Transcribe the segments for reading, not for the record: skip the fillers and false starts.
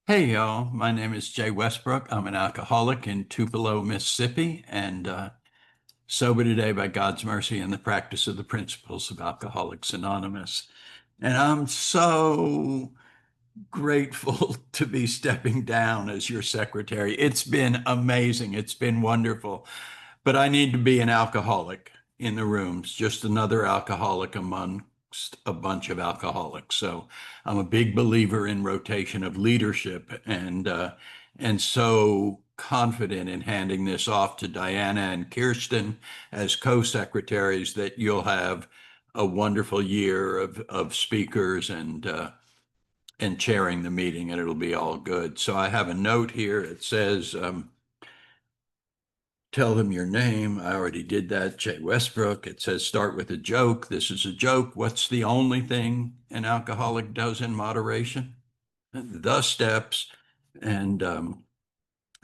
Hey y'all, my name is Jay Westbrook. I'm an alcoholic in Tupelo, Mississippi, and sober today by God's mercy and the practice of the principles of Alcoholics Anonymous. And I'm so grateful to be stepping down as your secretary. It's been amazing. It's been wonderful. But I need to be an alcoholic in the rooms, just another alcoholic amongst a bunch of alcoholics. So I'm a big believer in rotation of leadership and so confident in handing this off to Diana and Kirsten as co-secretaries that you'll have a wonderful year of speakers and chairing the meeting, and it'll be all good. So I have a note here. It says, tell them your name. I already did that. Jay Westbrook. It says start with a joke. This is a joke. What's the only thing an alcoholic does in moderation? The steps. And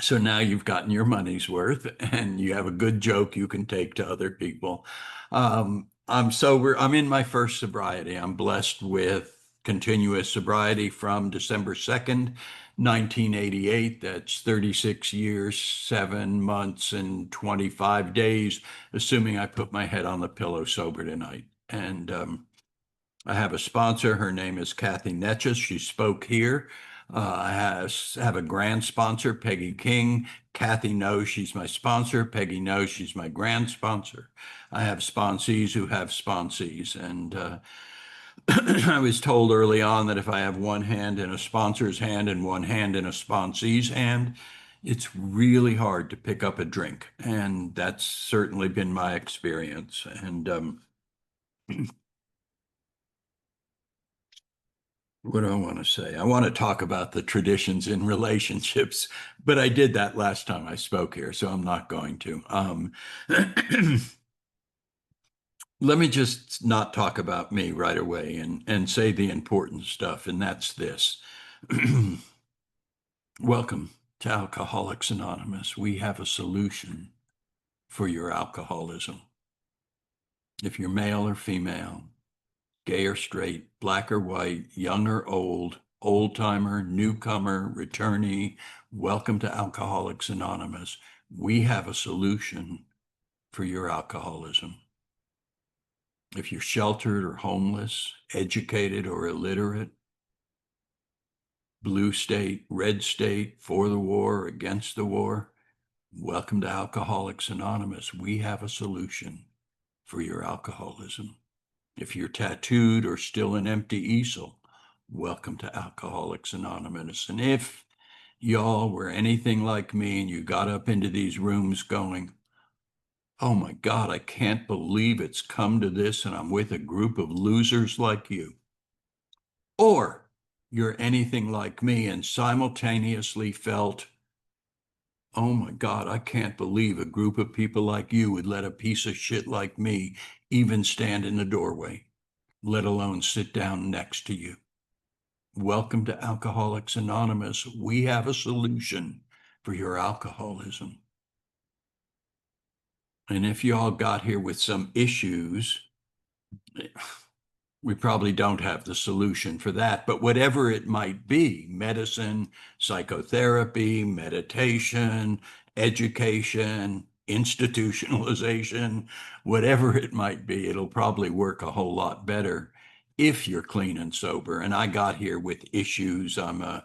so now you've gotten your money's worth and you have a good joke you can take to other people. I'm sober. I'm in my first sobriety. I'm blessed with continuous sobriety from December 2nd, 1988. That's 36 years, 7 months, and 25 days, assuming I put my head on the pillow sober tonight. And I have a sponsor. Her name is Kathy Netches. She spoke here. I have a grand sponsor, Peggy King. Kathy knows she's my sponsor. Peggy knows she's my grand sponsor. I have sponsees who have sponsees. And I was told early on that if I have one hand in a sponsor's hand and one hand in a sponsee's hand, it's really hard to pick up a drink. And that's certainly been my experience. And what do I want to say? I want to talk about the traditions in relationships, but I did that last time I spoke here, so I'm not going to. Let me just not talk about me right away and say the important stuff, and that's this. Welcome to Alcoholics Anonymous. We have a solution for your alcoholism. If you're male or female, gay or straight, black or white, young or old, old timer, newcomer, returnee, welcome to Alcoholics Anonymous. We have a solution for your alcoholism. If you're sheltered or homeless, educated or illiterate, blue state, red state, for the war, against the war, welcome to Alcoholics Anonymous. We have a solution for your alcoholism. If you're tattooed or still an empty easel, welcome to Alcoholics Anonymous. And if y'all were anything like me and you got up into these rooms going, oh my God, I can't believe it's come to this and I'm with a group of losers like you. Or you're anything like me and simultaneously felt, oh my God, I can't believe a group of people like you would let a piece of shit like me even stand in the doorway, let alone sit down next to you. Welcome to Alcoholics Anonymous. We have a solution for your alcoholism. And if you all got here with some issues, we probably don't have the solution for that, but whatever it might be, medicine, psychotherapy, meditation, education, institutionalization, whatever it might be, it'll probably work a whole lot better if you're clean and sober. And I got here with issues. I'm a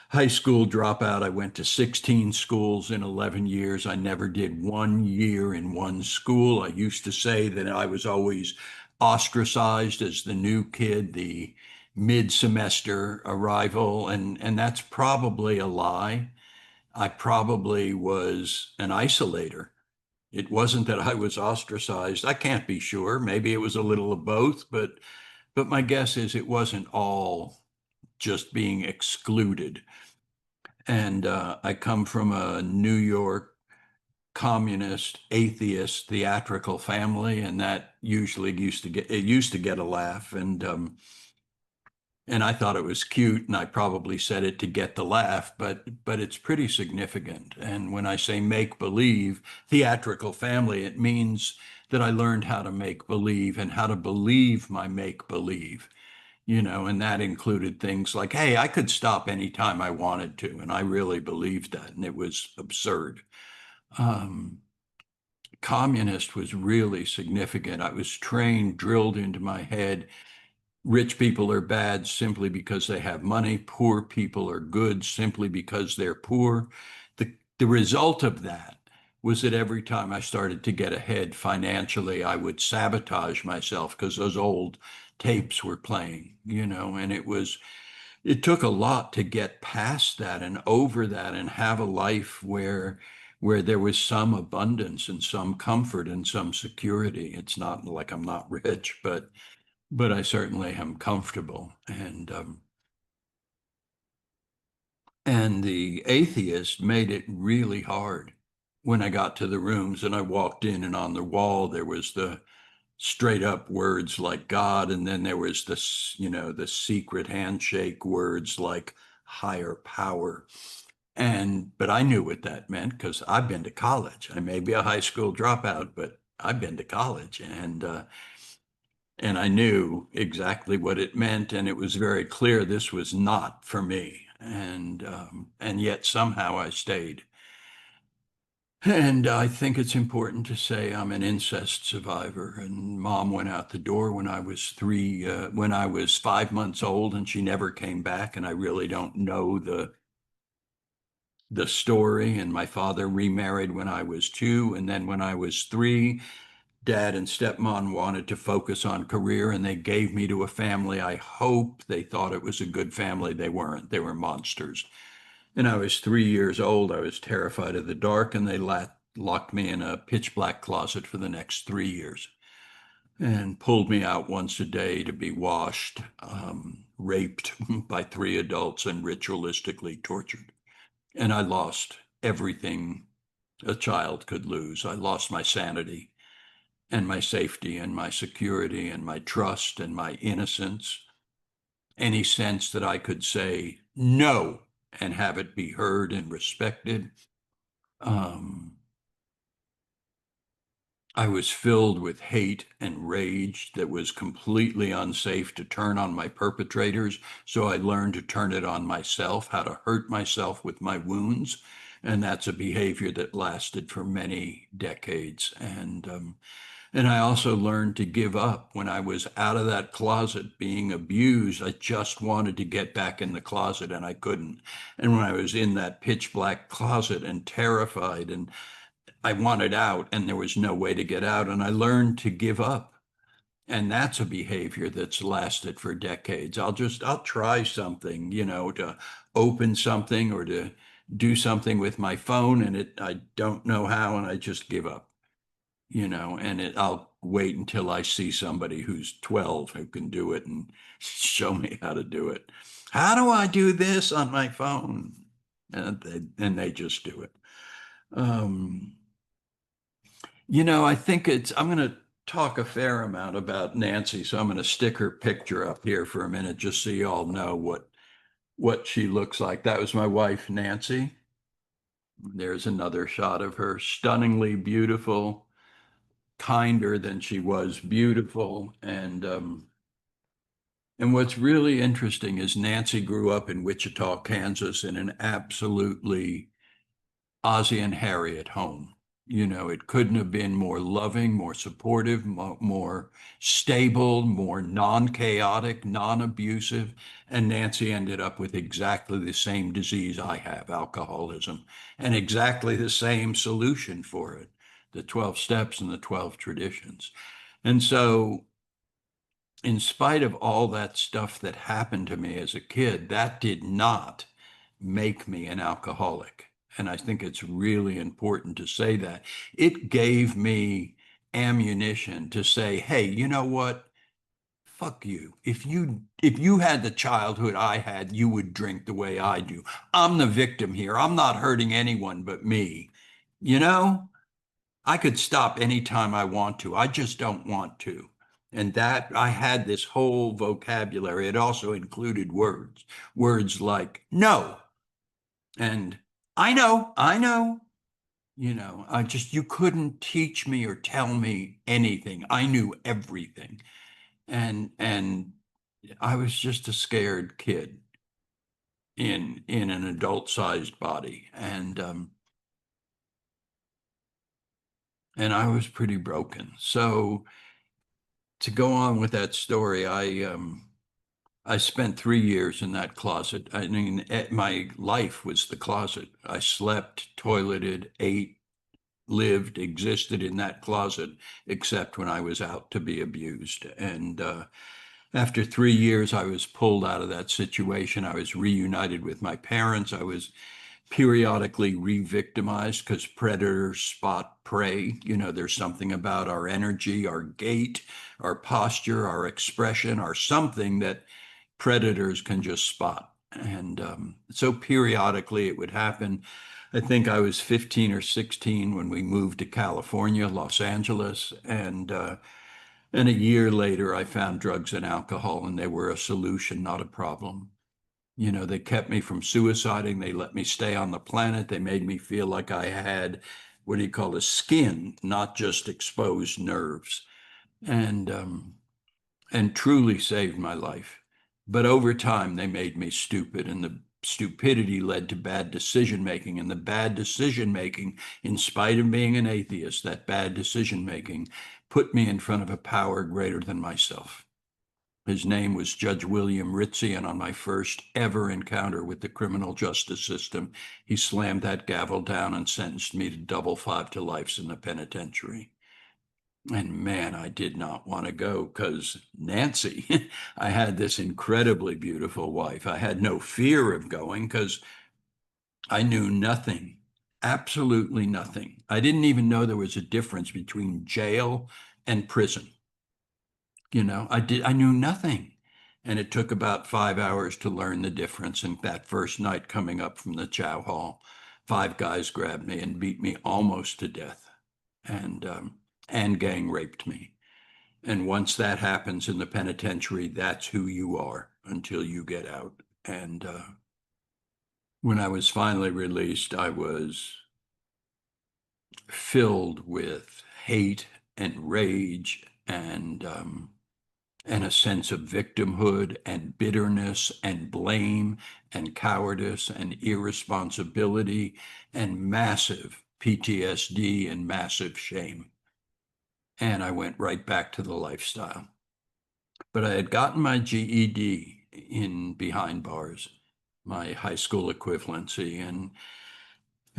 high school dropout. I went to 16 schools in 11 years. I never did 1 year in one school. I used to say that I was always ostracized as the new kid, the mid-semester arrival, and that's probably a lie. I probably was an isolator. It wasn't that I was ostracized. I can't be sure. Maybe it was a little of both, but my guess is it wasn't all just being excluded. And I come from a New York communist, atheist, theatrical family, and that usually used to get a laugh. And I thought it was cute, and I probably said it to get the laugh, but it's pretty significant. And when I say make believe, theatrical family, it means that I learned how to make believe and how to believe my make believe. and that included things like, hey, I could stop anytime I wanted to. And I really believed that, and it was absurd. Um, Communist was really significant. I was trained, drilled into my head. Rich people are bad simply because they have money. Poor people are good simply because they're poor. The result of that was that every time I started to get ahead financially, I would sabotage myself because those old tapes were playing, and it took a lot to get past that and over that and have a life where there was some abundance and some comfort and some security. It's not like I'm not rich, but I certainly am comfortable. And the atheist made it really hard when I got to the rooms and I walked in, and on the wall there was the straight up words like God, and then there was this, the secret handshake words like higher power. But I knew what that meant because I've been to college. I may be a high school dropout, but I've been to college, and I knew exactly what it meant, and it was very clear this was not for me. And yet somehow I stayed. And I think it's important to say I'm an incest survivor. And mom went out the door when I was 5 months old, and she never came back. And I really don't know the story. And my father remarried when I was 2, and then when I was 3, dad and stepmom wanted to focus on career, and they gave me to a family. I hope they thought it was a good family. They weren't. They were monsters. And I was 3 years old. I was terrified of the dark, and they locked me in a pitch black closet for the next 3 years and pulled me out once a day to be washed, raped by 3 adults, and ritualistically tortured. And I lost everything a child could lose. I lost my sanity and my safety and my security and my trust and my innocence, any sense that I could say no and have it be heard and respected. Um, I was filled with hate and rage that was completely unsafe to turn on my perpetrators. So I learned to turn it on myself, how to hurt myself with my wounds. And that's a behavior that lasted for many decades. And I also learned to give up. When I was out of that closet being abused, I just wanted to get back in the closet and I couldn't. And when I was in that pitch black closet and terrified, and I wanted out and there was no way to get out, and I learned to give up. And that's a behavior that's lasted for decades. I'll try something, to open something or to do something with my phone, and I don't know how, and I just give up, and I'll wait until I see somebody who's 12 who can do it and show me how to do it. How do I do this on my phone? And they just do it. Um, I think I'm going to talk a fair amount about Nancy, so I'm going to stick her picture up here for a minute just so you all know what she looks like. That was my wife, Nancy. There's another shot of her, stunningly beautiful, kinder than she was beautiful. And what's really interesting is Nancy grew up in Wichita, Kansas, in an absolutely Ozzie and Harriet home. It couldn't have been more loving, more supportive, more stable, more non-chaotic, non-abusive. And Nancy ended up with exactly the same disease I have, alcoholism, and exactly the same solution for it, the 12 steps and the 12 traditions. And so, in spite of all that stuff that happened to me as a kid, that did not make me an alcoholic. And I think it's really important to say that. It gave me ammunition to say, hey, you know what? Fuck you. If you had the childhood I had, you would drink the way I do. I'm the victim here. I'm not hurting anyone but me. You know? I could stop anytime I want to. I just don't want to. And that I had this whole vocabulary. It also included words like no and I know. You couldn't teach me or tell me anything. I knew everything. And I was just a scared kid in an adult-sized body, and I was pretty broken. So to go on with that story, I spent 3 years in that closet. I mean, my life was the closet. I slept, toileted, ate, lived, existed in that closet, except when I was out to be abused. And after 3 years, I was pulled out of that situation. I was reunited with my parents. I was periodically re-victimized because predators spot prey. You know, there's something about our energy, our gait, our posture, our expression, our something that predators can just spot. And so periodically it would happen. I think I was 15 or 16 when we moved to California, Los Angeles, and a year later I found drugs and alcohol, and they were a solution, not a problem. You know, they kept me from suiciding. They let me stay on the planet. They made me feel like I had what do you call a skin, not just exposed nerves. And and truly saved my life. But over time, they made me stupid, and the stupidity led to bad decision making. And the bad decision making, in spite of being an atheist, that bad decision making put me in front of a power greater than myself. His name was Judge William Ritzie, and on my first ever encounter with the criminal justice system, he slammed that gavel down and sentenced me to double 5 to life in the penitentiary. And man, I did not want to go because Nancy, I had this incredibly beautiful wife. I had no fear of going because I knew nothing, absolutely nothing. I didn't even know there was a difference between jail and prison. You know, I knew nothing. And it took about 5 hours to learn the difference. And that first night coming up from the chow hall, 5 guys grabbed me and beat me almost to death and gang raped me. And once that happens in the penitentiary, that's who you are until you get out. And when I was finally released, I was filled with hate and rage and a sense of victimhood and bitterness and blame and cowardice and irresponsibility and massive PTSD and massive shame. And I went right back to the lifestyle. But I had gotten my GED in behind bars, my high school equivalency, and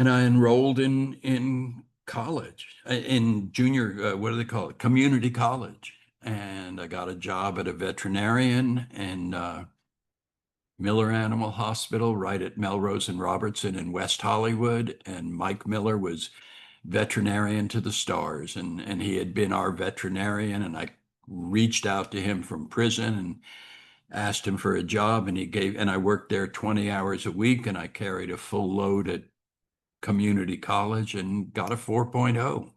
I enrolled in college, in junior, what do they call it? Community college. And I got a job at a veterinarian in Miller Animal Hospital right at Melrose and Robertson in West Hollywood. And Mike Miller was veterinarian to the stars, and he had been our veterinarian. And I reached out to him from prison and asked him for a job, and and I worked there 20 hours a week, and I carried a full load at community college and got a 4.0.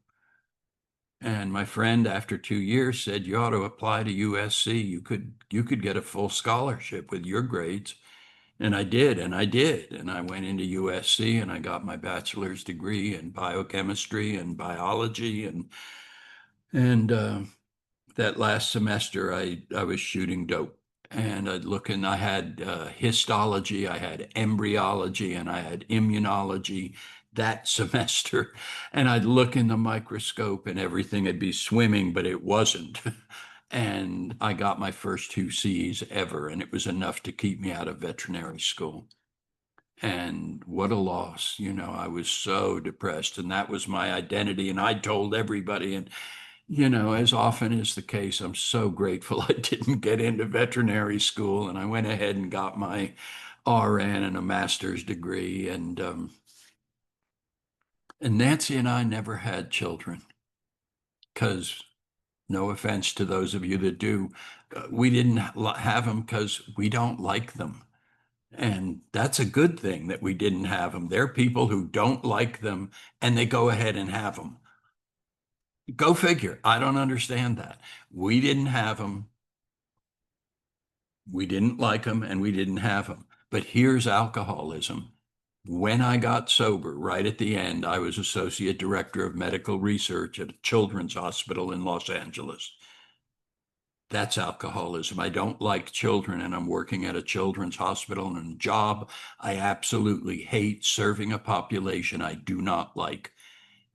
And my friend, after 2 years, said, "You ought to apply to USC. You could get a full scholarship with your grades." And I did, and I did. And I went into USC and I got my bachelor's degree in biochemistry and biology. And that last semester, I was shooting dope. And I'd look and I had histology, I had embryology, and I had immunology that semester. And I'd look in the microscope and everything would be swimming, but it wasn't. And I got my first 2 Cs ever, and it was enough to keep me out of veterinary school. And what a loss. You know, I was so depressed, and that was my identity. And I told everybody, and you know, as often is the case, I'm so grateful I didn't get into veterinary school, and I went ahead and got my RN and a master's degree. And Nancy and I never had children because, no offense to those of you that do, we didn't have them because we don't like them. And that's a good thing that we didn't have them. There are people who don't like them and they go ahead and have them. Go figure. I don't understand that. We didn't have them. We didn't like them and we didn't have them. But here's alcoholism. When I got sober, right at the end, I was associate director of medical research at a children's hospital in Los Angeles. That's alcoholism. I don't like children, and I'm working at a children's hospital and a job I absolutely hate, serving a population I do not like.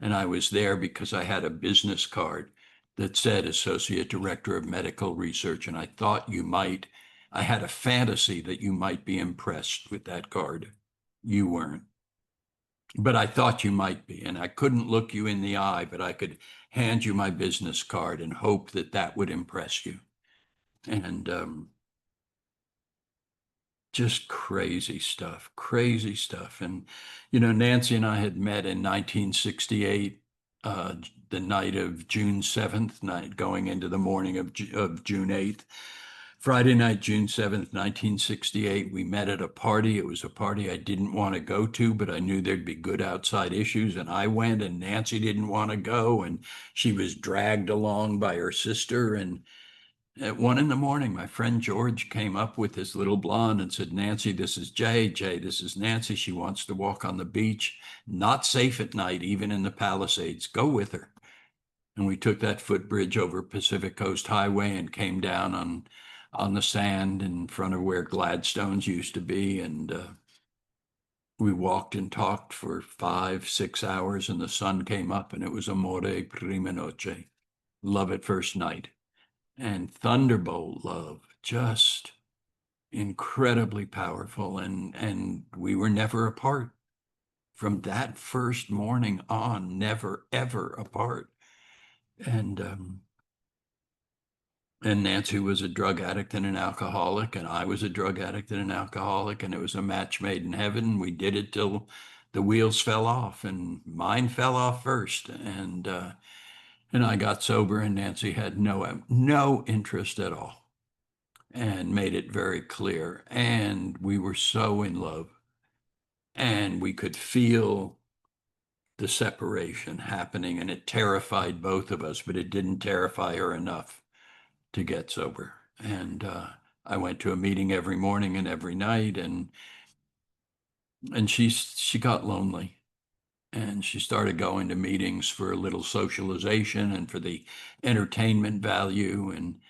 And I was there because I had a business card that said Associate Director of Medical Research, and I thought you might, I had a fantasy that you might be impressed with that card. You weren't, but I thought you might be, and I couldn't look you in the eye, but I could hand you my business card and hope that that would impress you. And just crazy stuff, crazy stuff. And, Nancy and I had met in 1968, uh, the night of June 7th, night going into the morning of June 8th. Friday night, June 7th, 1968, we met at a party. It was a party I didn't want to go to, but I knew there'd be good outside issues. And I went, and Nancy didn't want to go. And she was dragged along by her sister. And at 1 in the morning, my friend George came up with this little blonde and said, Nancy, this is Jay. Jay, this is Nancy. She wants to walk on the beach. Not safe at night, even in the Palisades. Go with her. And we took that footbridge over Pacific Coast Highway and came down on the sand in front of where Gladstone's used to be. And we walked and talked for 5, 6 hours, and the sun came up, and it was amore prima noche, love at first night. And thunderbolt love, just incredibly powerful. And we were never apart from that first morning on, never, ever apart. And and Nancy was a drug addict and an alcoholic, and I was a drug addict and an alcoholic, and it was a match made in heaven. We did it till the wheels fell off, and mine fell off first. And I got sober, and Nancy had no interest at all, and made it very clear. And we were so in love, and we could feel the separation happening, and it terrified both of us, but it didn't terrify her enough to get sober. And I went to a meeting every morning and every night, and she got lonely, and she started going to meetings for a little socialization and for the entertainment value. And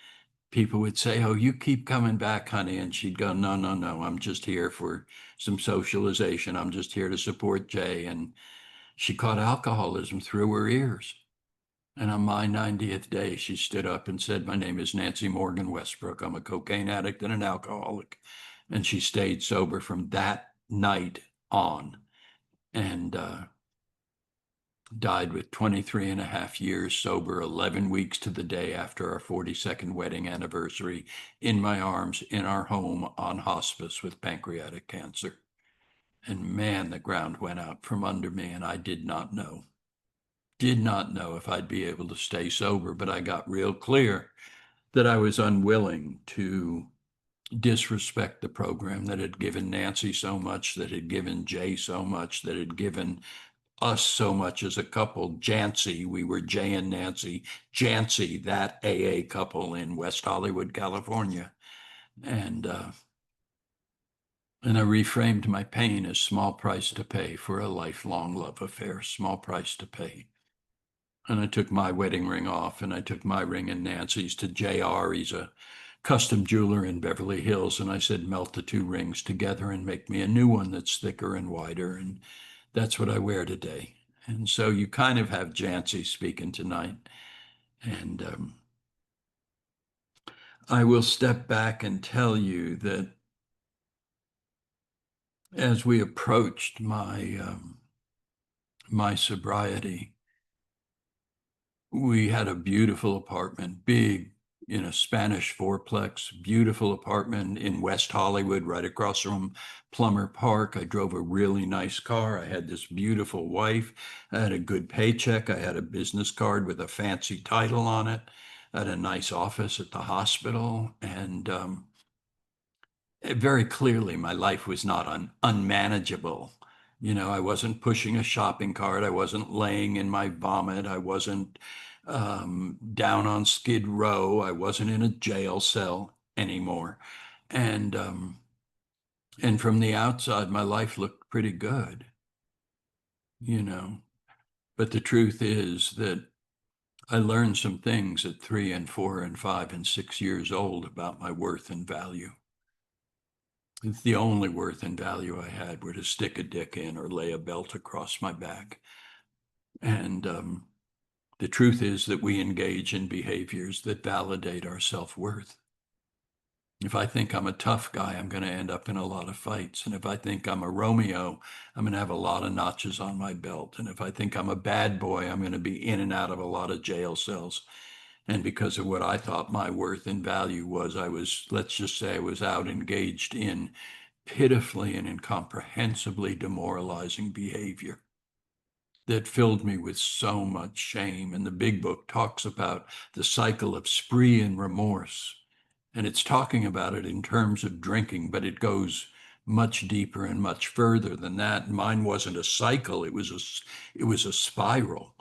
people would say, "Oh, you keep coming back, honey," and she'd go, "No, no, no, I'm just here for some socialization. I'm just here to support Jay." And she caught alcoholism through her ears. And on my 90th day, she stood up and said, "My name is Nancy Morgan Westbrook. I'm a cocaine addict and an alcoholic." And she stayed sober from that night on, and died with 23 and a half years sober, 11 weeks to the day after our 42nd wedding anniversary, in my arms, in our home, on hospice with pancreatic cancer. And man, the ground went out from under me, and I did not know if I'd be able to stay sober, but I got real clear that I was unwilling to disrespect the program that had given Nancy so much, that had given Jay so much, that had given us so much as a couple. Jancy, we were Jay and Nancy, Jancy, that AA couple in West Hollywood, California. And and I reframed my pain as small price to pay for a lifelong love affair, small price to pay. And I took my wedding ring off, and I took my ring and Nancy's to JR. He's a custom jeweler in Beverly Hills. And I said, melt the two rings together and make me a new one that's thicker and wider. And that's what I wear today. And so you kind of have Jancy speaking tonight. And I will step back and tell you that as we approached my sobriety, we had a beautiful apartment, big, Spanish fourplex, beautiful apartment in West Hollywood, right across from Plummer Park. I drove a really nice car. I had this beautiful wife. I had a good paycheck. I had a business card with a fancy title on it. I had a nice office at the hospital. And very clearly, my life was not unmanageable. I wasn't pushing a shopping cart. I wasn't laying in my vomit. I wasn't down on Skid Row. I wasn't in a jail cell anymore. And and from the outside, my life looked pretty good, you know. But the truth is that I learned some things at 3 and 4 and 5 and 6 years old about my worth and value. It's the only worth and value I had were to stick a dick in or lay a belt across my back. And the truth is that we engage in behaviors that validate our self-worth. If I think I'm a tough guy, I'm going to end up in a lot of fights. And if I think I'm a Romeo, I'm going to have a lot of notches on my belt. And if I think I'm a bad boy, I'm going to be in and out of a lot of jail cells. And because of what I thought my worth and value was, let's just say I was out engaged in pitifully and incomprehensibly demoralizing behavior that filled me with so much shame. And the big book talks about the cycle of spree and remorse. And it's talking about it in terms of drinking, but it goes much deeper and much further than that. Mine wasn't a cycle, it was a spiral,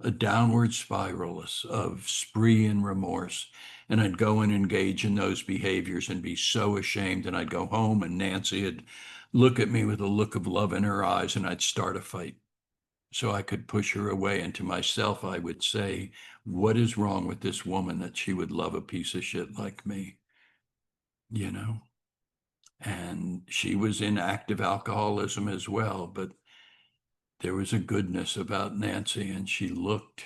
a downward spiral of spree and remorse. And I'd go and engage in those behaviors and be so ashamed. And I'd go home and Nancy would look at me with a look of love in her eyes and I'd start a fight. So I could push her away. And to myself, I would say, what is wrong with this woman that she would love a piece of shit like me? You know? And she was in active alcoholism as well, but there was a goodness about Nancy, and she looked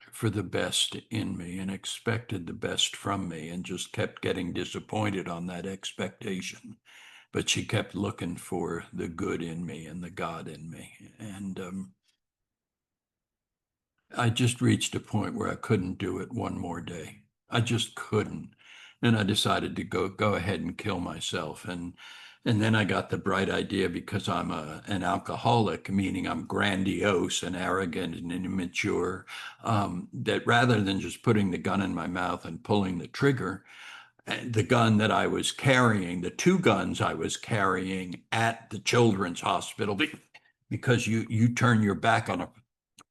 for the best in me and expected the best from me and just kept getting disappointed on that expectation. But she kept looking for the good in me and the God in me. And I just reached a point where I couldn't do it one more day. I just couldn't. And I decided to go ahead and kill myself. And then I got the bright idea because I'm an alcoholic, meaning I'm grandiose and arrogant and immature, that rather than just putting the gun in my mouth and pulling the trigger, the gun that I was carrying, the two guns I was carrying at the children's hospital, because you turn your back on a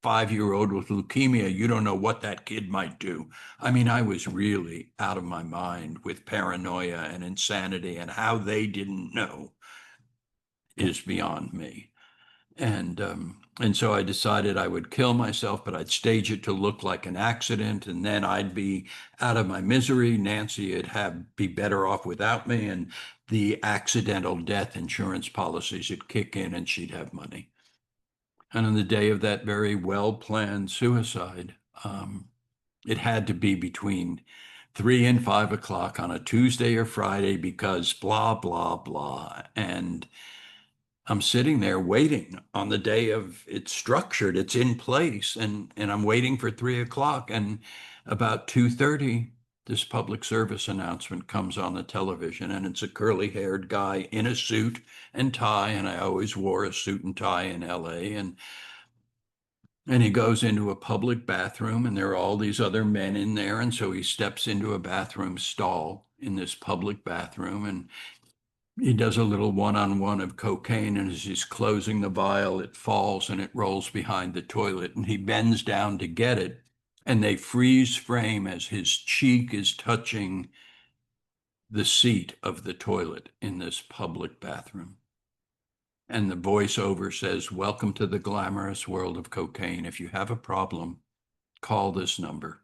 5-year-old with leukemia, you don't know what that kid might do. I mean, I was really out of my mind with paranoia and insanity, and how they didn't know is beyond me. And so I decided I would kill myself, but I'd stage it to look like an accident, and then I'd be out of my misery. Nancy would be better off without me, and the accidental death insurance policies would kick in, and she'd have money. And on the day of that very well-planned suicide, it had to be between 3 and 5 o'clock on a Tuesday or Friday because blah, blah, blah. And I'm sitting there waiting on the day of it's structured, it's in place, and I'm waiting for 3 o'clock. And about 2:30, this public service announcement comes on the television, and it's a curly-haired guy in a suit and tie, and I always wore a suit and tie in LA, and he goes into a public bathroom, and there are all these other men in there. And so he steps into a bathroom stall in this public bathroom, and he does a little one-on-one of cocaine. And as he's closing the vial, it falls and it rolls behind the toilet. And he bends down to get it. And they freeze frame as his cheek is touching the seat of the toilet in this public bathroom. And the voiceover says, "Welcome to the glamorous world of cocaine. If you have a problem, call this number."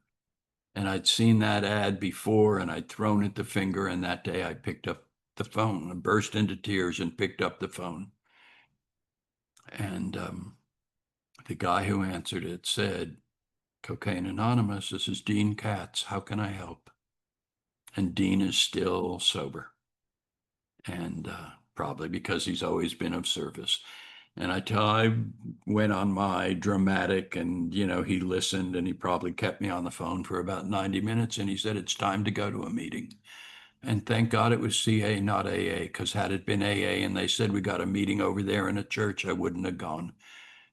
And I'd seen that ad before, and I'd thrown it the finger. And that day I picked up the phone and burst into tears and picked up the phone. And the guy who answered it said, "Cocaine Anonymous, this is Dean Katz. How can I help?" And Dean is still sober. And probably because he's always been of service. And I went on my dramatic, and, he listened, and he probably kept me on the phone for about 90 minutes. And he said, "It's time to go to a meeting." And thank God it was CA, not AA, because had it been AA and they said we got a meeting over there in a church, I wouldn't have gone.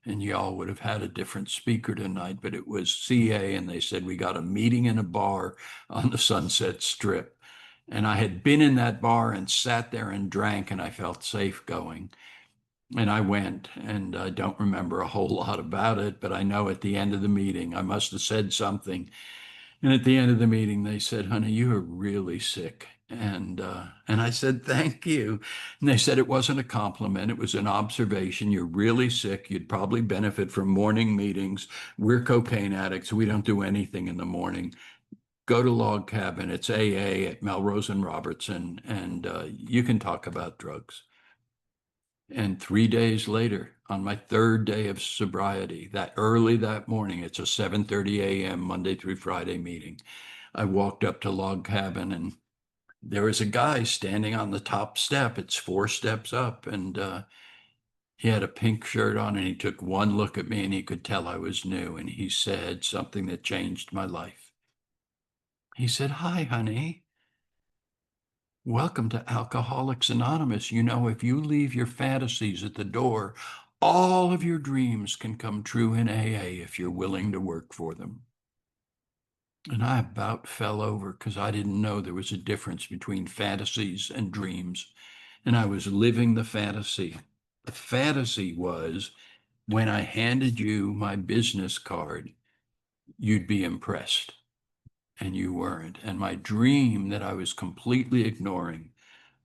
And y'all would have had a different speaker tonight, but it was CA, and they said we got a meeting in a bar on the Sunset Strip. And I had been in that bar and sat there and drank, and I felt safe going. And I went, and I don't remember a whole lot about it, but I know at the end of the meeting, I must have said something. And at the end of the meeting, they said, "Honey, you are really sick. And I said, thank you. And they said it wasn't a compliment. It was an observation. You're really sick. You'd probably benefit from morning meetings. We're cocaine addicts. We don't do anything in the morning. Go to Log Cabin. It's AA at Melrose and Robertson, and you can talk about drugs. And 3 days later, on my third day of sobriety, that early that morning, it's a 7:30 a.m. Monday through Friday meeting. I walked up to Log Cabin, and there was a guy standing on the top step. It's 4 steps up, and he had a pink shirt on, and he took one look at me, and he could tell I was new. And he said something that changed my life. He said, "Hi, honey. Welcome to Alcoholics Anonymous. You know, if you leave your fantasies at the door, all of your dreams can come true in AA if you're willing to work for them." And I about fell over because I didn't know there was a difference between fantasies and dreams. And I was living the fantasy. The fantasy was when I handed you my business card, you'd be impressed, and you weren't. And my dream that I was completely ignoring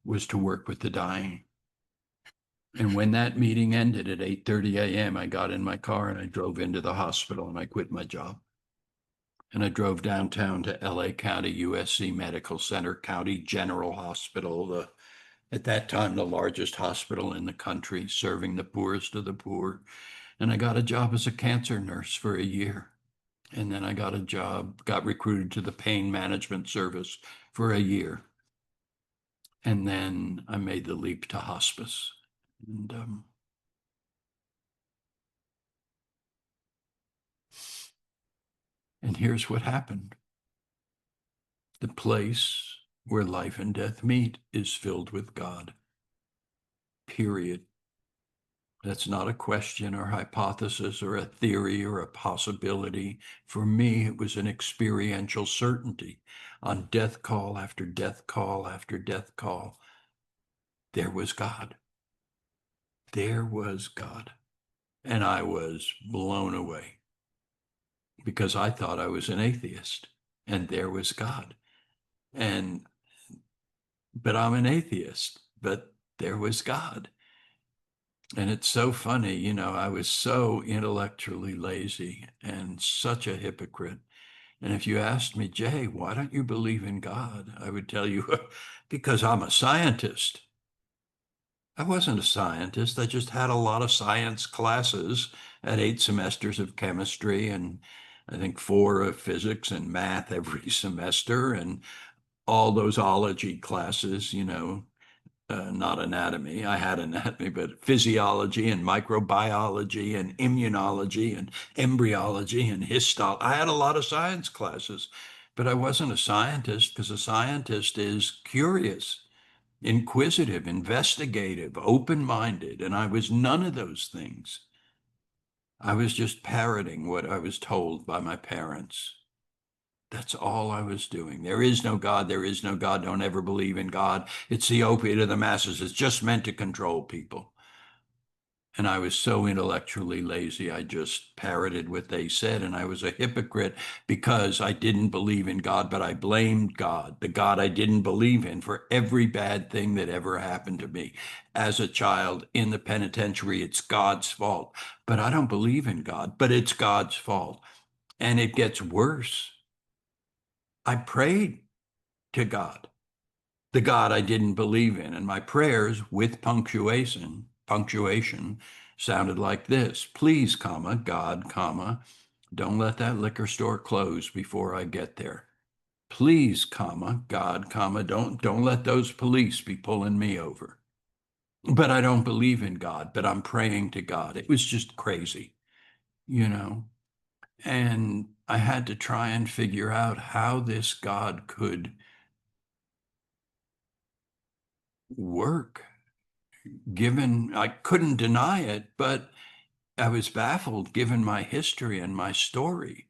was to work with the dying. And when that meeting ended at 8:30 a.m., I got in my car and I drove into the hospital and I quit my job. And I drove downtown to LA County USC Medical Center, County General Hospital, at that time, the largest hospital in the country, serving the poorest of the poor. And I got a job as a cancer nurse for a year. And then I got a job, got recruited to the pain management service for a year. And then I made the leap to hospice. And here's what happened. The place where life and death meet is filled with God. Period. That's not a question or hypothesis or a theory or a possibility. For me, it was an experiential certainty. On death call after death call after death call, there was God. There was God. And I was blown away because I thought I was an atheist, and there was God. And, but I'm an atheist, but there was God. And it's so funny, you know, I was so intellectually lazy and such a hypocrite. And if you asked me, Jay, why don't you believe in God? I would tell you, because I'm a scientist. I wasn't a scientist. I just had a lot of science classes at 8 semesters of chemistry and I think 4 of physics and math every semester and all those ology classes, you know, not anatomy. I had anatomy, but physiology and microbiology and immunology and embryology and histology. I had a lot of science classes, but I wasn't a scientist because a scientist is curious, inquisitive, investigative, open-minded, and I was none of those things. I was just parroting what I was told by my parents. That's all I was doing. There is no God. There is no God. Don't ever believe in God. It's the opiate of the masses. It's just meant to control people. And I was so intellectually lazy, I just parroted what they said. And I was a hypocrite because I didn't believe in God, but I blamed God, the God I didn't believe in, for every bad thing that ever happened to me. As a child in the penitentiary, it's God's fault. But I don't believe in God, but it's God's fault. And it gets worse. I prayed to God, the God I didn't believe in. And my prayers with punctuation sounded like this: please, comma, God, comma, don't let that liquor store close before I get there. Please, comma, God, comma, don't let those police be pulling me over. But I don't believe in God, but I'm praying to God. It was just crazy, you know. And I had to try and figure out how this God could work, given I couldn't deny it, but I was baffled given my history and my story.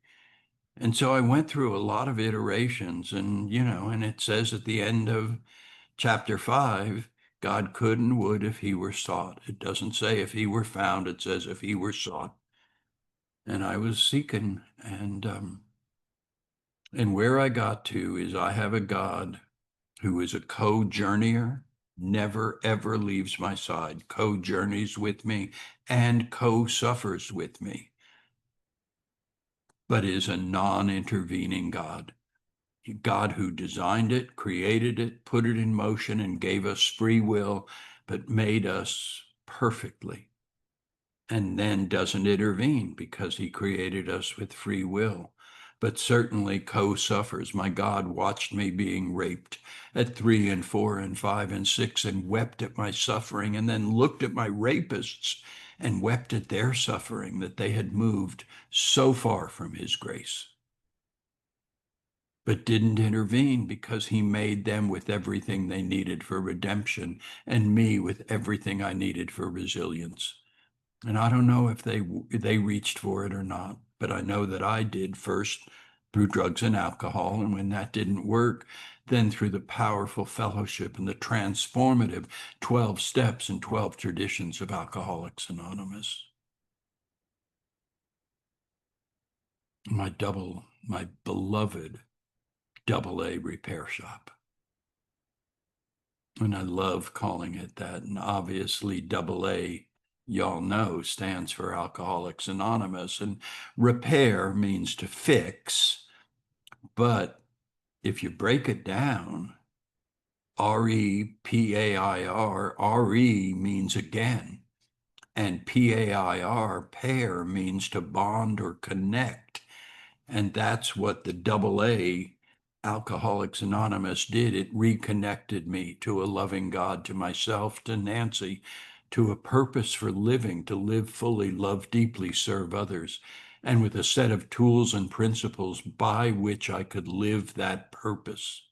And so I went through a lot of iterations and, you know, and it says at the end of chapter 5, God could and would if he were sought. It doesn't say if he were found, it says if he were sought. And I was seeking, and where I got to is I have a God who is a co-journeyer, never ever leaves my side, co-journeys with me and co-suffers with me, but is a non-intervening God. God who designed it, created it, put it in motion, and gave us free will, but made us perfectly, and then doesn't intervene because he created us with free will, but certainly co-suffers. My God watched me being raped at 3 and 4 and 5 and 6 and wept at my suffering, and then looked at my rapists and wept at their suffering, that they had moved so far from his grace, but didn't intervene because he made them with everything they needed for redemption and me with everything I needed for resilience. And I don't know if they reached for it or not, but I know that I did first through drugs and alcohol, and when that didn't work, then through the powerful fellowship and the transformative 12 steps and 12 traditions of Alcoholics Anonymous. My beloved AA repair shop. And I love calling it that. And obviously, AA, y'all know, stands for Alcoholics Anonymous. And repair means to fix. But if you break it down, REPAIR, RE means again. And PAIR, pair, means to bond or connect. And that's what the AA Alcoholics Anonymous did. It reconnected me to a loving God, to myself, to Nancy, to a purpose for living, to live fully, love deeply, serve others, and with a set of tools and principles by which I could live that purpose.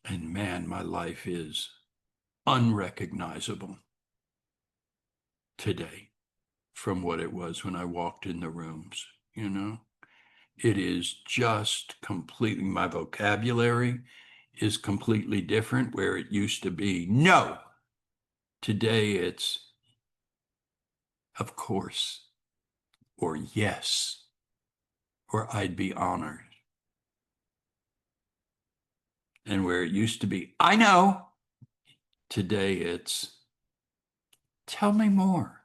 And man, my life is unrecognizable today from what it was when I walked in the rooms, you know? It is just completely, my vocabulary is completely different. Where it used to be no, today it's of course, or yes, or I'd be honored. And where it used to be I know, today it's tell me more.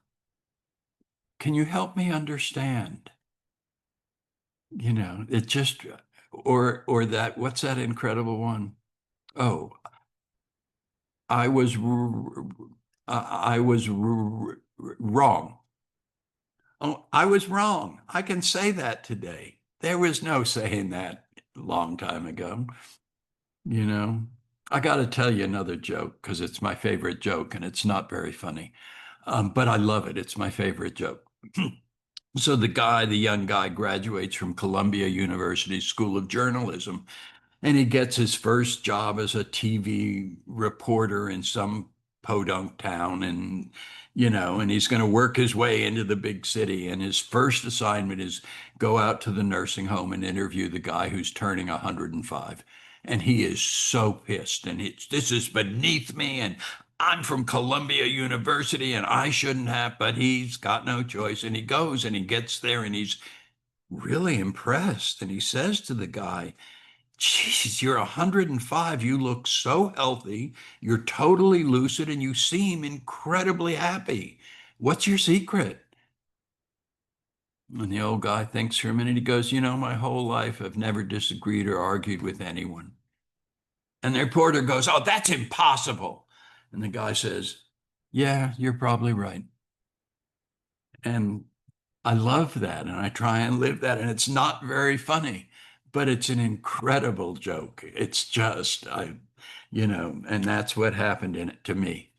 Can you help me understand? You know, it just, or that, what's that incredible one? Oh, I was wrong. Oh, I was wrong. I can say that today. There was no saying that a long time ago. You know, I got to tell you another joke because it's my favorite joke and it's not very funny. But I love it. It's my favorite joke. So the young guy graduates from Columbia University School of Journalism, and he gets his first job as a TV reporter in some podunk town, and and he's going to work his way into the big city. And his first assignment is go out to the nursing home and interview the guy who's turning 105. And he is so pissed, and this is beneath me, and I'm from Columbia University, and I shouldn't have, but he's got no choice. And he goes and he gets there, and he's really impressed. And he says to the guy, "Geez, you're 105. You look so healthy. You're totally lucid and you seem incredibly happy. What's your secret?" And the old guy thinks for a minute. He goes, "My whole life I've never disagreed or argued with anyone." And the reporter goes, "Oh, that's impossible." And the guy says, "Yeah, you're probably right." And I love that, and I try and live that, and it's not very funny, but it's an incredible joke. It's just, and that's what happened in it to me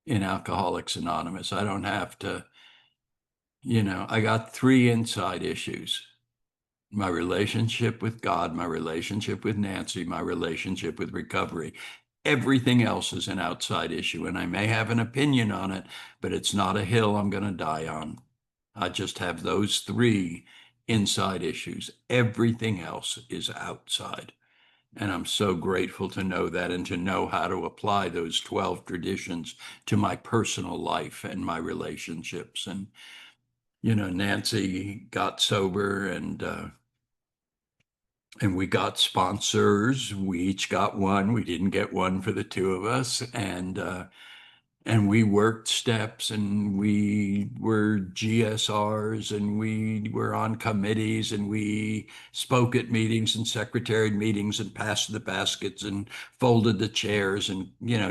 in Alcoholics Anonymous. I don't have to, I got three inside issues: my relationship with God, my relationship with Nancy, my relationship with recovery. Everything else is an outside issue, and I may have an opinion on it, but it's not a hill I'm going to die on. I just have those three inside issues. Everything else is outside. And I'm so grateful to know that and to know how to apply those 12 traditions to my personal life and my relationships. And, Nancy got sober, and And we got sponsors. We each got one. We didn't get one for the two of us. And we worked steps and we were GSRs and we were on committees and we spoke at meetings and secretaried meetings and passed the baskets and folded the chairs and,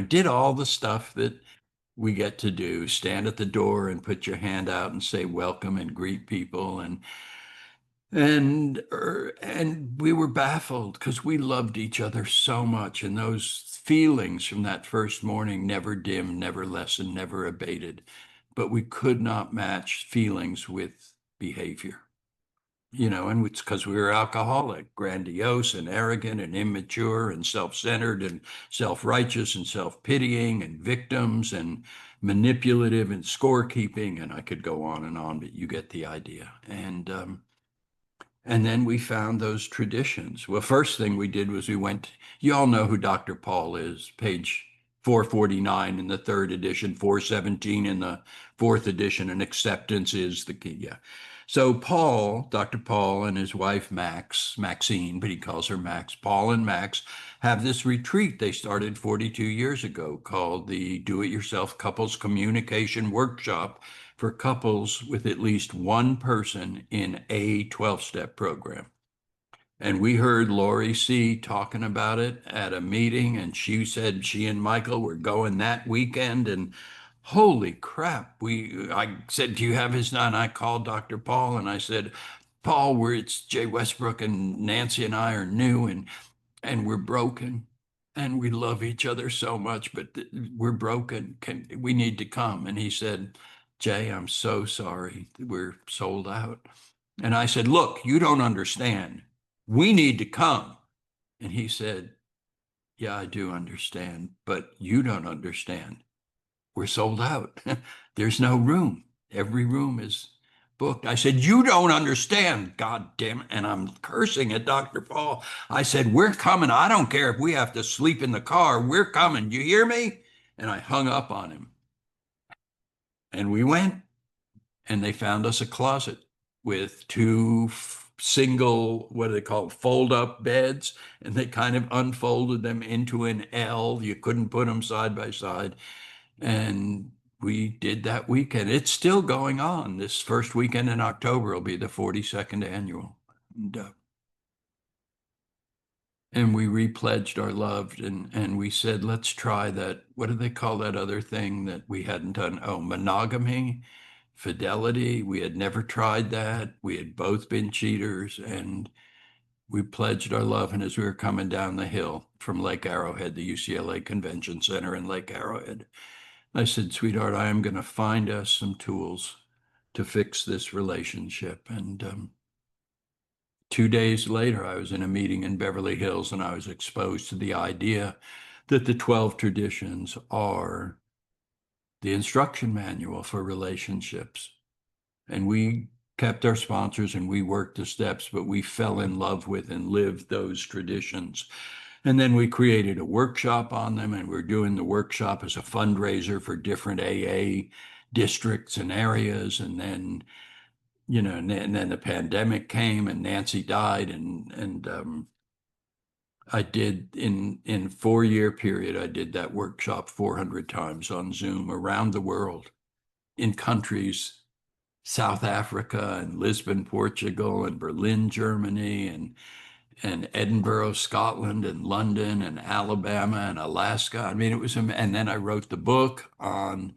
did all the stuff that we get to do. Stand at the door and put your hand out and say welcome and greet people. And we were baffled because we loved each other so much, and those feelings from that first morning never dimmed, never lessened, never abated. But we could not match feelings with behavior, and it's because we were alcoholic, grandiose and arrogant and immature and self-centered and self-righteous and self-pitying and victims and manipulative and scorekeeping, and I could go on, but you get the idea. And then we found those traditions. Well, first thing we did was you all know who Dr. Paul is, page 449 in the third edition, 417 in the fourth edition, and acceptance is the key. Yeah. So Dr. Paul and his wife Maxine, but he calls her Max, Paul and Max have this retreat they started 42 years ago called the Do-It-Yourself Couples Communication Workshop for couples with at least one person in a 12-step program. And we heard Lori C. talking about it at a meeting, and she said she and Michael were going that weekend. And holy crap, I said, do you have his number? And I called Dr. Paul and I said, Paul, it's Jay Westbrook and Nancy and I are new, and we're broken and we love each other so much, but we're broken. We need to come? And he said, Jay, I'm so sorry. We're sold out. And I said, look, you don't understand. We need to come. And he said, yeah, I do understand, but you don't understand. We're sold out. There's no room. Every room is booked. I said, you don't understand. God damn it. And I'm cursing at Dr. Paul. I said, we're coming. I don't care if we have to sleep in the car. We're coming. You hear me? And I hung up on him. And we went, and they found us a closet with two single, what do they call it, fold up beds. And they kind of unfolded them into an L. You couldn't put them side by side. And we did that weekend. It's still going on. This first weekend in October will be the 42nd annual. And we repledged our love and we said, let's try that. What do they call that other thing that we hadn't done? Oh, monogamy, fidelity. We had never tried that. We had both been cheaters, and we pledged our love. And as we were coming down the hill from Lake Arrowhead, the UCLA Convention Center in Lake Arrowhead, I said, sweetheart, I am going to find us some tools to fix this relationship. And 2 days later, I was in a meeting in Beverly Hills and I was exposed to the idea that the 12 traditions are the instruction manual for relationships. And we kept our sponsors and we worked the steps, but we fell in love with and lived those traditions. And then we created a workshop on them, and we're doing the workshop as a fundraiser for different AA districts and areas. And then, and then the pandemic came and Nancy died. And I did in 4-year period, I did that workshop 400 times on Zoom around the world in countries, South Africa and Lisbon, Portugal, and Berlin, Germany, and Edinburgh, Scotland, and London, and Alabama, and Alaska. I mean, and then I wrote the book on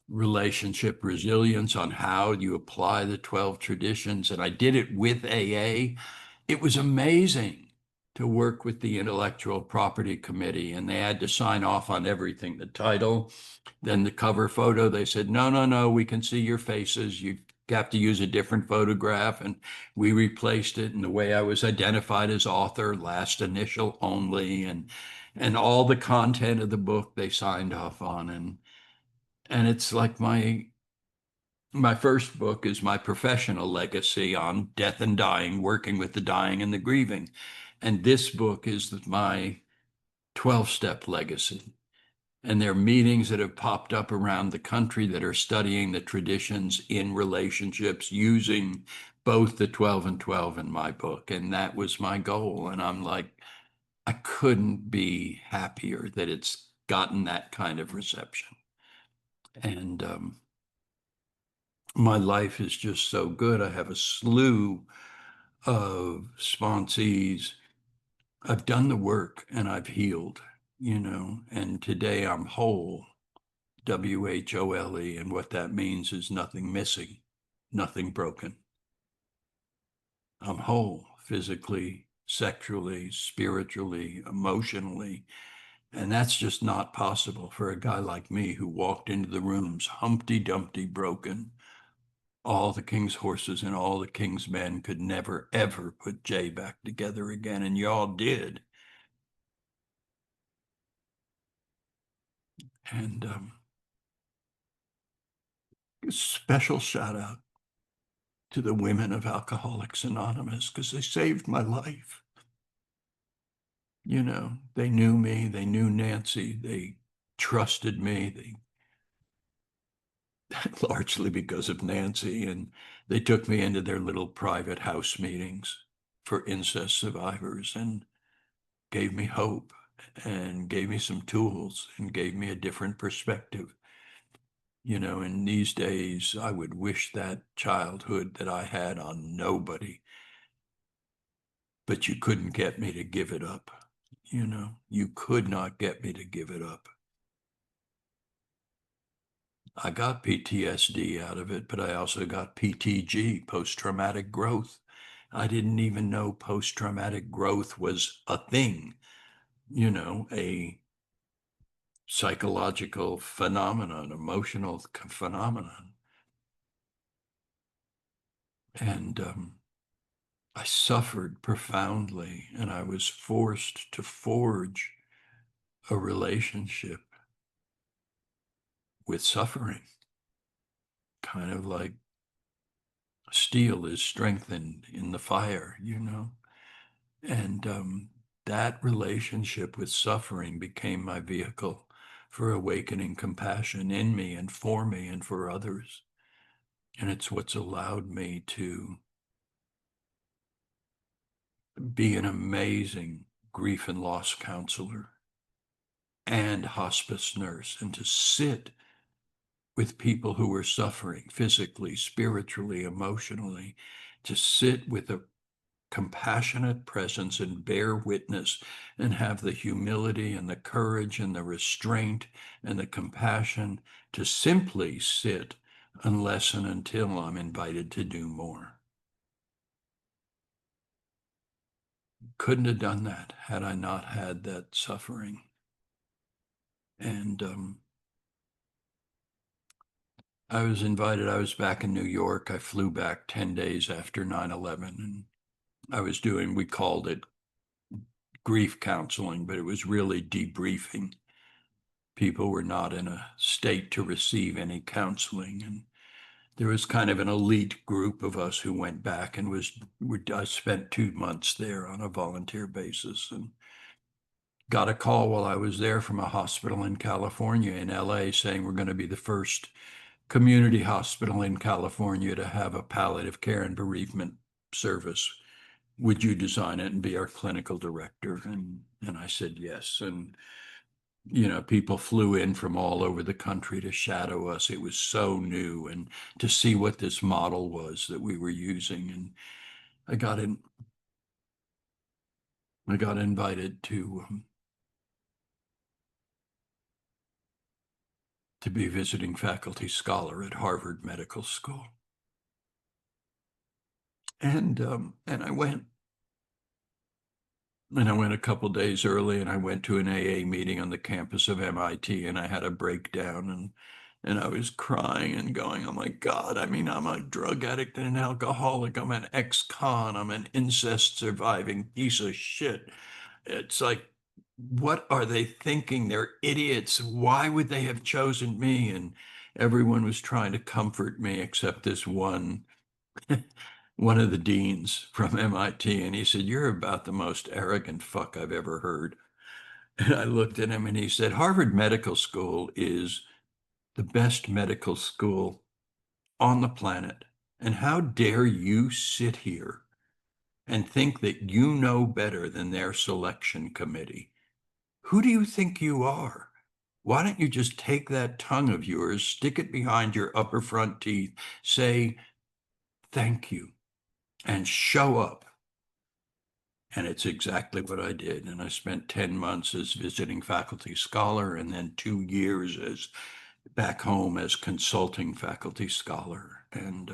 relationship resilience, on how you apply the 12 traditions, and I did it with AA. It was amazing to work with the Intellectual Property Committee, and they had to sign off on everything, the title, then the cover photo. They said, no, no, no, we can see your faces. You have to use a different photograph. And we replaced it in the way I was identified as author, last initial only, and all the content of the book they signed off on. And it's like my first book is my professional legacy on death and dying, working with the dying and the grieving. And this book is my 12-step legacy. And there are meetings that have popped up around the country that are studying the traditions in relationships using both the 12 and 12 in my book. And that was my goal. And I'm like, I couldn't be happier that it's gotten that kind of reception. And my life is just so good. I have a slew of sponsees. I've done the work and I've healed, and today I'm whole, WHOLE. And what that means is nothing missing, nothing broken. I'm whole physically, sexually, spiritually, emotionally. And that's just not possible for a guy like me who walked into the rooms Humpty Dumpty broken. All the king's horses and all the king's men could never, ever put Jay back together again. And y'all did. And a special shout out to the women of Alcoholics Anonymous because they saved my life. They knew me, they knew Nancy, they trusted me, they largely because of Nancy, and they took me into their little private house meetings for incest survivors and gave me hope and gave me some tools and gave me a different perspective. In these days, I would wish that childhood that I had on nobody, but you couldn't get me to give it up. You could not get me to give it up. I got PTSD out of it, but I also got PTG, post-traumatic growth. I didn't even know post-traumatic growth was a thing, a psychological phenomenon, emotional phenomenon. And I suffered profoundly, and I was forced to forge a relationship with suffering, kind of like steel is strengthened in the fire, And that relationship with suffering became my vehicle for awakening compassion in me and for others. And it's what's allowed me to be an amazing grief and loss counselor and hospice nurse, and to sit with people who are suffering physically, spiritually, emotionally, to sit with a compassionate presence and bear witness and have the humility and the courage and the restraint and the compassion to simply sit unless and until I'm invited to do more. Couldn't have done that had I not had that suffering. And I was invited. I was back in New York. I flew back 10 days after 9/11, and I was doing, we called it grief counseling, but it was really debriefing. People were not in a state to receive any counseling. And there was kind of an elite group of us who went back and I spent 2 months there on a volunteer basis, and got a call while I was there from a hospital in California, in LA, saying we're going to be the first community hospital in California to have a palliative care and bereavement service. Would you design it and be our clinical director? And I said yes. And people flew in from all over the country to shadow us. It was so new, and to see what this model was that we were using. And I got in, I got invited to be visiting faculty scholar at Harvard Medical School. And I went. And I went a couple days early, and I went to an AA meeting on the campus of MIT, and I had a breakdown, and I was crying and going, oh my God, I mean, I'm a drug addict and an alcoholic. I'm an ex-con. I'm an incest surviving piece of shit. It's like, what are they thinking? They're idiots. Why would they have chosen me? And everyone was trying to comfort me except this one one of the deans from MIT, and he said, "You're about the most arrogant fuck I've ever heard." And I looked at him and he said, Harvard Medical School is the best medical school on the planet. And how dare you sit here and think that you know better than their selection committee? Who do you think you are? Why don't you just take that tongue of yours, stick it behind your upper front teeth, say thank you, and show up? And it's exactly what I did. And I spent 10 months as visiting faculty scholar and then 2 years as back home as consulting faculty scholar. And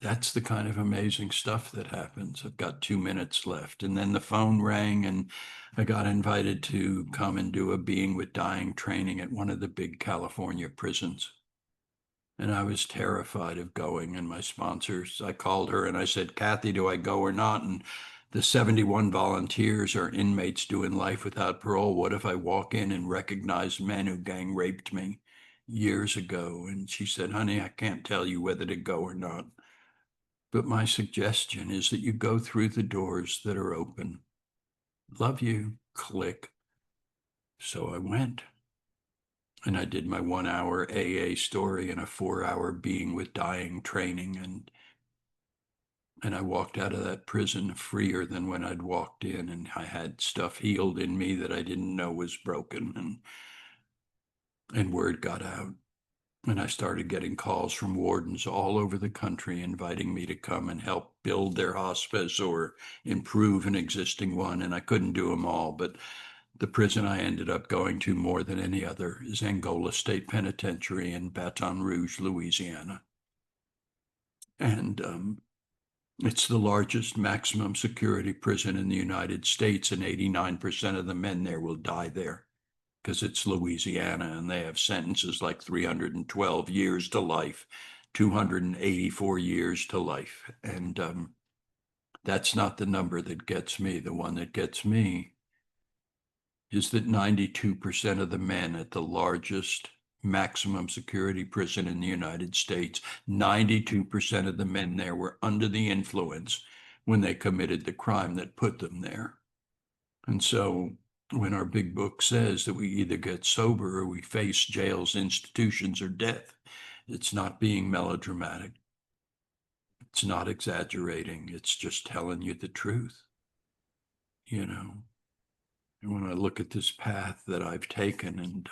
that's the kind of amazing stuff that happens. I've got 2 minutes left. And then the phone rang and I got invited to come and do a being with dying training at one of the big California prisons. And I was terrified of going. And my sponsors, I called her and I said, Kathy, do I go or not? And the 71 volunteers are inmates doing life without parole. What if I walk in and recognize men who gang raped me years ago? And she said, honey, I can't tell you whether to go or not. But my suggestion is that you go through the doors that are open. Love you, click. So I went and I did my 1 hour AA story and a 4 hour being with dying training. And I walked out of that prison freer than when I'd walked in. And I had stuff healed in me that I didn't know was broken. And word got out. And I started getting calls from wardens all over the country inviting me to come and help build their hospice or improve an existing one. And I couldn't do them all, but the prison I ended up going to more than any other is Angola State Penitentiary in Baton Rouge, Louisiana. And it's the largest maximum security prison in the United States, and 89% of the men there will die there because it's Louisiana and they have sentences like 312 years to life, 284 years to life. And that's not the number that gets me. The one that gets me is that 92% of the men at the largest maximum security prison in the United States, 92% of the men there were under the influence when they committed the crime that put them there. And so when our big book says that we either get sober or we face jails, institutions, or death, it's not being melodramatic. It's not exaggerating. It's just telling you the truth, you know. And when I look at this path that I've taken, and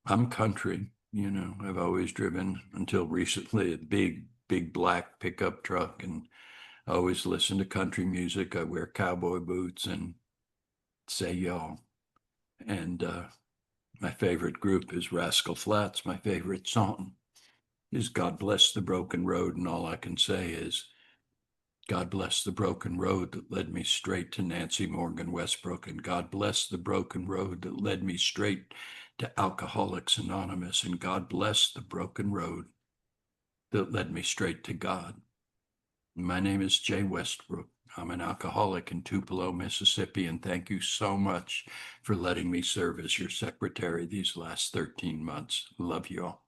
I'm country, you know, I've always driven until recently a big black pickup truck, and I always listen to country music. I wear cowboy boots and say y'all. And my favorite group is Rascal Flatts. My favorite song is God Bless the Broken Road. And all I can say is, God bless the broken road that led me straight to Nancy Morgan Westbrook. And God bless the broken road that led me straight to Alcoholics Anonymous. And God bless the broken road that led me straight to God. My name is Jay Westbrook. I'm an alcoholic in Tupelo, Mississippi, and thank you so much for letting me serve as your secretary these last 13 months. Love you all.